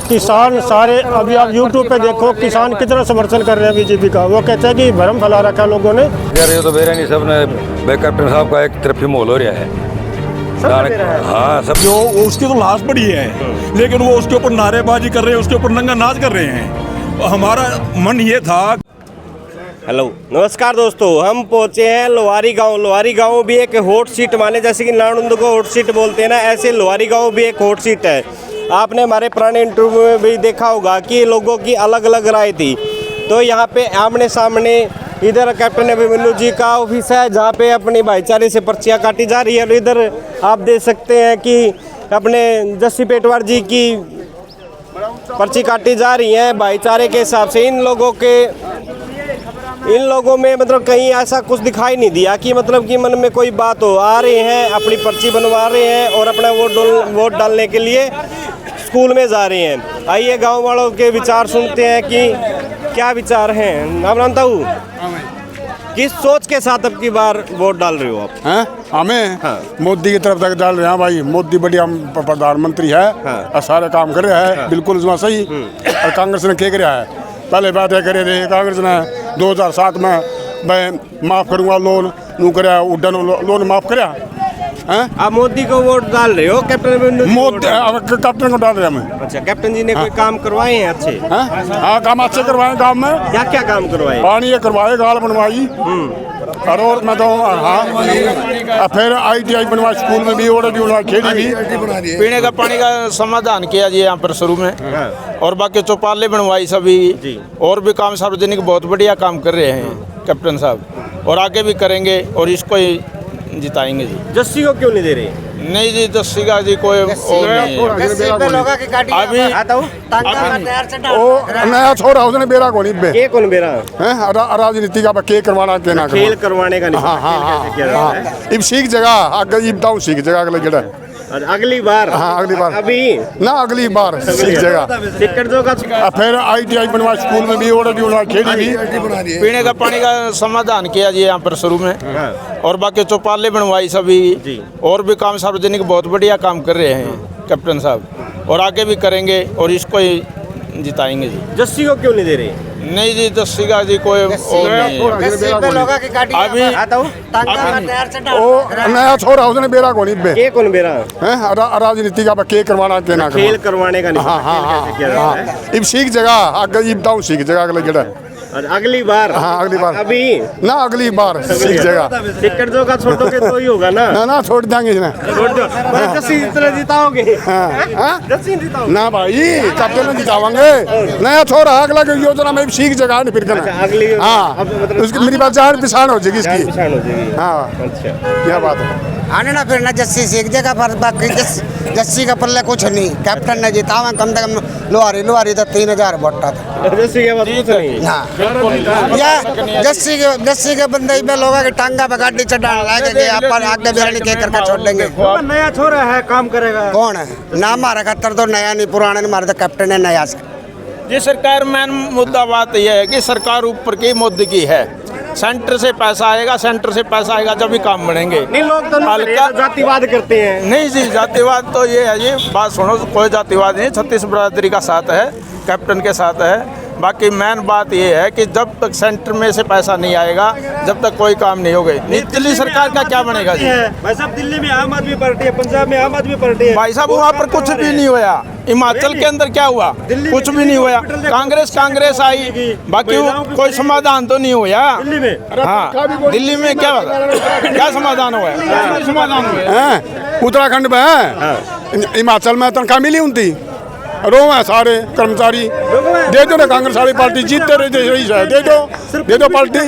किसान सारे अभी आप YouTube पे देखो किसान कितना समर्थन कर रहे हैं बीजेपी का। वो कहते हैं कि भ्रम फैला रखा है लोगों ने। यार ये तो बेरा नहीं सब ने कैप्टन साहब का एक तरफी माहौल हो रहा है। हाँ सब जो उसकी तो लाश पड़ी है, लेकिन वो उसके ऊपर नारेबाजी कर रहे हैं, उसके ऊपर नंगा नाच कर रहे हैं। हमारा मन ये था। हेलो नमस्कार दोस्तों, हम पहुंचे हैं लोहारी गांव। लोहारी गांव भी एक हॉट सीट माने, जैसे कि नालंदा को हॉट सीट बोलते हैं ना, ऐसे लोहारी गांव भी एक हॉट सीट है। आपने हमारे पुराने इंटरव्यू में भी देखा होगा कि लोगों की अलग अलग राय थी। तो यहाँ पे आमने सामने इधर कैप्टन अभिमन्यु जी का ऑफिस है, जहाँ पे अपनी भाईचारे से पर्चियाँ काटी जा रही है। और इधर आप देख सकते हैं कि अपने जस्सी पेटवार जी की पर्ची काटी जा रही है भाईचारे के हिसाब से। इन लोगों में मतलब कहीं ऐसा कुछ दिखाई नहीं दिया कि मतलब कि मन में कोई बात हो। आ रहे हैं, अपनी पर्ची बनवा रहे हैं और अपना वोट डालने के लिए स्कूल में जा रहे हैं। आइए गांव वालों के विचार सुनते हैं कि क्या विचार हैं। नाम जानता हूँ, किस सोच के साथ अब की बार वोट डाल रहे हो आप? हैं हमें मोदी की तरफ तक डाल रहे हैं भाई। मोदी बढ़िया प्रधानमंत्री है और सारे काम कर रहा है बिल्कुल उसमें सही। और कांग्रेस ने क्या कर रहा है, पहले बात है करे थे कांग्रेस ने 2007 में मैं माफ़ करूँगा लोन नू कराया, उड्डन लोन माफ़ कराया। आप मोदी को वोट डाल रहे हो? कैप्टन मोदी कैप्टन को डाल रहे हैं हम। अच्छा, कैप्टन जी ने कोई काम करवाए हैं अच्छे? हाँ काम अच्छे करवाए गाँव में। क्या क्या काम करवाए? पानी ये करवाए, गाल बनवाई और मैं तो हाँ फिर ITI बनवाई, स्कूल में भी और भी बनवाई, खेली भी। पीने का पानी का समाधान किया जी यहाँ पर शुरू में। और बाकी चौपाले बनवाई सभी और भी काम सार्वजनिक बहुत बढ़िया काम कर रहे हैं कैप्टन साहब, और आगे भी करेंगे और इसको ही जिताएंगे जी। जस्सी को क्यों नहीं दे रहे? नहीं जी, जस्सी का जी कोई अभी नया छोरा उसने बेरा को नहीं के कौन बेरा है राजनीति का के करवाना के ना खेल करवाने का नहीं। हाँ अब सीख जगह आगे बताऊँ, सीख जगह अगले जड़ा अगली बार। हाँ अगली बार अभी ना, अगली बार सीख जगह टिकट जो का फिर ITI बनवा, स्कूल में भी और भी बनवा, खेली भी। पीने का पानी का समाधान किया जी यहाँ पर शुरू में। और बाकी चौपाले बनवाई सभी और भी काम सार्वजनिक बहुत बढ़िया काम कर रहे हैं कैप्टन साहब, और आगे भी करेंगे और इसको ही जिताएंगे जी। जस्सी को क्यों नहीं दे रहे? नहीं जी, जस्सी का जी कोई अभी नया छोरा उसने बेरा को नहीं के कौन बेरा है राजनीति का के करवाना के ना खेल करवाने का नहीं। हाँ अब सीख जगह आगे बताऊँ, सीख जगह अगले जड़ा अगली बार। हाँ अगली बार अभी ना, अगली बार सीख जगह टिकट जो का छोड़ोगे तो ही होगा ना। ना छोड़ देंगे ना, छोड़ दो। जस्सी जिताओगे? जस्सी जिताओगे ना भाई, कैप्टन में जितावांगे। नया छोरा अगला योजना में सीख जगह नहीं फिर करना। अगली हाँ उसकी मेरी बात जान पिछाड़ हो जाएगी इसकी। हाँ अच्छा क्या बात है। आने ना फिर ना जस्सी सीख जगह पर बाकी जस्सी का पल्ले कुछ नहीं। कैप्टन ने जितावा कम से कम लोहारी तो 3000 वोट था। जस्सी के बाद कुछ नहीं। हाँ या जस्सी के बंदे में लोगों की टांगा पे गाड़ी चढ़ाने लगे आगे बिरयानी के करके छोड़ देंगे। नया छोरा है, काम करेगा। कौन है ना? हमारा खतर तो नया नहीं पुराना नहीं, हमारा तो कैप्टन है नया से। जी सरकार मेन मुद्दा बात यह है कि सरकार ऊपर की मोदी की है। सेंटर से पैसा आएगा, सेंटर से पैसा आएगा जब भी काम बढ़ेंगे। नहीं लोग तो जातिवाद करते हैं। नहीं जी, जातिवाद तो ये है जी, बात सुनो, कोई जातिवाद नहीं। 36 बरादरी का साथ है, कैप्टन के साथ है। बाकी मेन बात ये है कि जब तक सेंटर में से पैसा नहीं आएगा जब तक कोई काम नहीं होगा। दिल्ली सरकार का क्या बनेगा जी? भाई साहब दिल्ली में आम आदमी पार्टी है, पंजाब में आम आदमी पार्टी है। भाई साहब वहाँ पर कुछ भी नहीं हुआ। हिमाचल के अंदर क्या हुआ? कुछ भी नहीं हुआ। कांग्रेस आई, बाकी कोई समाधान तो नहीं हुआ दिल्ली में। हाँ दिल्ली में क्या क्या समाधान हुआ? समाधान हुआ उत्तराखंड में, हिमाचल में तनख्वाह मिली उनकी रो है सारे कर्मचारी। दे दो ना, कांग्रेस वाली पार्टी जीतते रहे, दे दो पार्टी।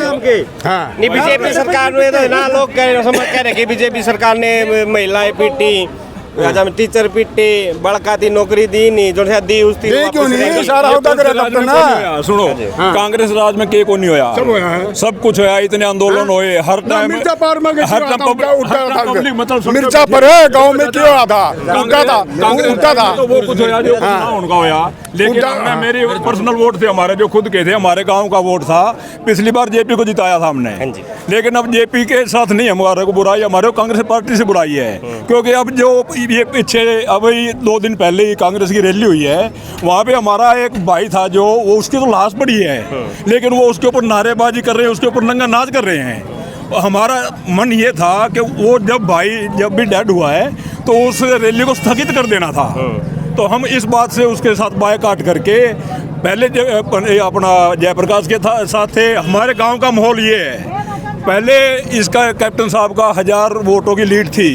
हाँ नहीं बीजेपी सरकार में तो ना लोग कह रहे कि बीजेपी सरकार ने महिलाएं पीटी, आज हम टीचर पिटे बड़का थी नौकरी दी नहीं जो है दी उस ये क्यों नहीं सारा होता करे तब ना सुनो कांग्रेस राज में के को नहीं होया सब होया है सब कुछ होया इतने आंदोलन हुए हर टाइम मिर्जा पार में हर टाइम पब्लिक मतलब मिर्जा पर है गांव में क्यों हुआ था उनका था उनका था तो वो कुछ होया जो उनका होया लेकिन हमने मेरी पर्सनल वोट थे हमारे जो खुद के थे हमारे गांव का वोट था पिछली बार जेपी को जिताया था हमने लेकिन अब जेपी के साथ नहीं हमारे को बुराई हमारे को कांग्रेस पार्टी से बुराई है क्योंकि अब जो ये पीछे अभी 2 दिन पहले ही कांग्रेस की रैली हुई है वहाँ पे हमारा एक भाई था जो वो उसकी तो लाश पड़ी है लेकिन वो उसके ऊपर नारेबाजी कर रहे हैं उसके ऊपर नंगा नाच कर रहे हैं हमारा मन ये था कि वो जब भी डेड हुआ है तो उस रैली को स्थगित कर देना था तो हम इस बात से उसके साथ बायकाट करके पहले अपना जयप्रकाश के साथ थे हमारे गांव का माहौल ये है पहले इसका कैप्टन साहब का 1000 वोटों की लीड थी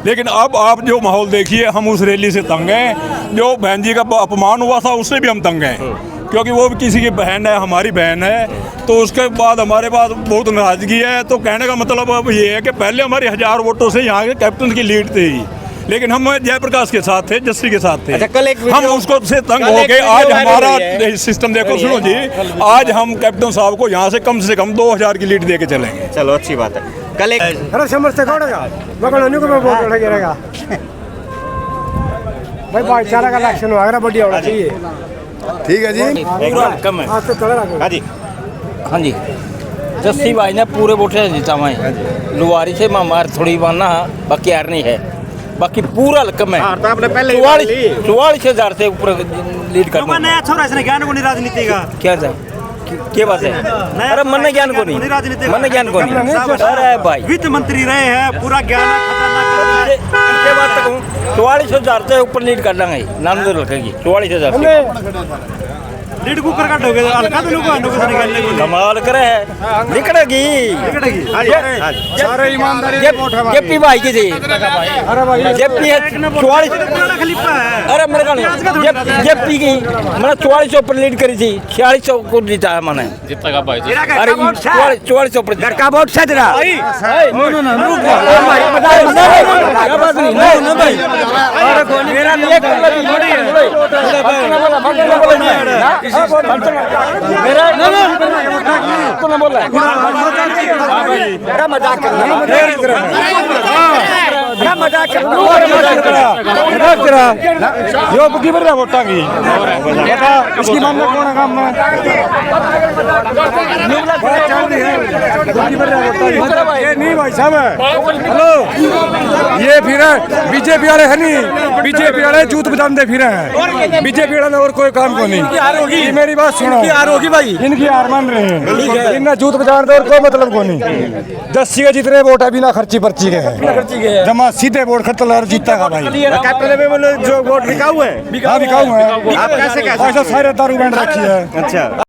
लेकिन अब आप जो माहौल देखिए हम उस रैली से तंग हैं जो बहन जी का अपमान हुआ था उससे भी हम तंग हैं क्योंकि वो भी किसी की बहन है हमारी बहन है तो उसके बाद हमारे पास बहुत नाराजगी है तो कहने का मतलब अब ये है कि पहले हमारी 1000 वोटों से यहाँ के कैप्टन की लीड थी लेकिन हम जयप्रकाश के साथ थे जस्सी के साथ थे अच्छा, कल एक हम उसको से तंग हो गए आज हमारा सिस्टम देखो सुनो जी आज हम कैप्टन साहब को यहाँ से कम 2000 की लीड दे के चलेंगे चलो अच्छी बात है कल एक अरे समझते कौन है बगल को मैं वोट गिरेगा भाई भाईचारा का इलेक्शन वगैरह बढ़िया होना चाहिए ठीक है जी कम है हाँ जी हाँ जी जस्सी भाई ने पूरे वोटे जीता मैं लुवारी से मार थोड़ी मानना बाकी यार नहीं है बाकी पूरा कम है तो आपने पहले 44,000 से ऊपर लीड कर नया छोरा इसने ज्ञान को नहीं राजनीति का क्या था क्या बात है अरे मन ज्ञान को नहीं मन ज्ञान को नहीं अरे भाई वित्त मंत्री रहे हैं पूरा ज्ञान के बात तक हूँ 44,000 से ऊपर लीड कर लेंगे नाम तो रखेगी 44,000 से लीड कुकर का डोगे हल्का तो लोग आने को से निकालने को कमाल करे निकलेगी सारे ईमानदारी जेपी भाई की थी जेपी है 44 खलीफा है अरे मेरे का जेपी की मैंने 4400 पर लीड करी थी 4600 को जिताया मैंने जितना भाई अरे 4400 पर घर का वोट सच रहा मेरा मजाक वोटा की इसकी मामला कौन है काम नहीं भाई साहब हेलो ये फिर बीजेपी वाले है नहीं बीजेपी वाले जूत बजाते फिर हैं बीजेपी वाले और कोई काम को नहीं मेरी बात सुनो होगी भाई इनकी हार मान रहे हैं इनने जूत बजाने और कोई मतलब को नहीं 10 के जितने वोट है बिना खर्ची पर्ची के हैं जमा सीधे वोट खत्म और जीता का भाई कैप्टन में जो वोट बिकाऊ है बिकाऊ है आप कैसे सारे दारू बैंड रखी है अच्छा